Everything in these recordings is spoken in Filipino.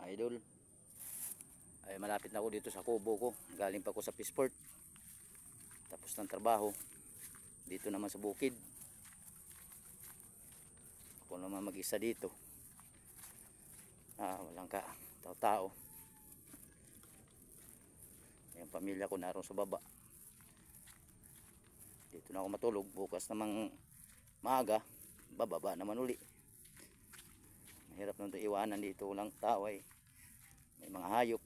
idol, ay malapit na ako dito sa kubo ko. Galing pa ako sa Peaceport, tapos ng trabaho dito naman sa bukid. Ako naman mag-isa dito, walang tao-tao. Yung pamilya ko naroon sa baba. Dito na ako matulog. Bukas namang maaga bababa naman uli. Mahirap nung ito iwanan, dito lang tao ay may mga hayop,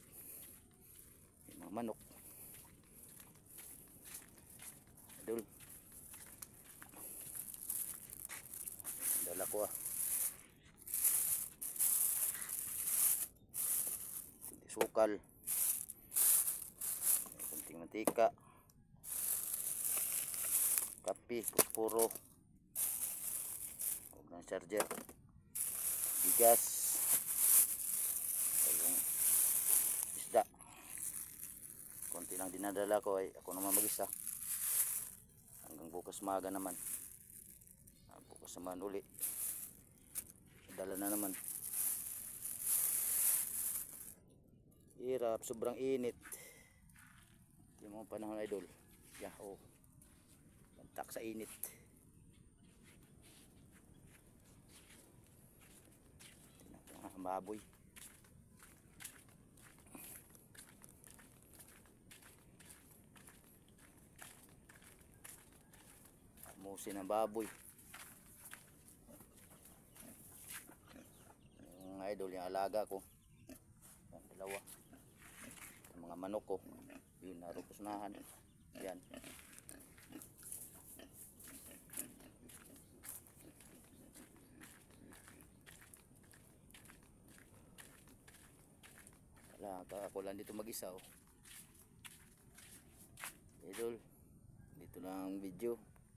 may mga manok. Idol, dala ko sukal, may kunting mantika, kape, puro, huwag ng charger, bigas, yung isda. Konti lang dinadala ko, ay ako naman mag-isa hanggang bukas maaga naman. Bukas naman uli dala na naman. Hirap, sobrang init yung mga panahon, idol. Bantak sa init. Baboy, amusin ng baboy. Yung idol, yung alaga ko, yung dalawa, yung mga manok ko, yun naroon ko sunahan. Yan, ako lang dito mag-isa. Idol, dito lang ang video.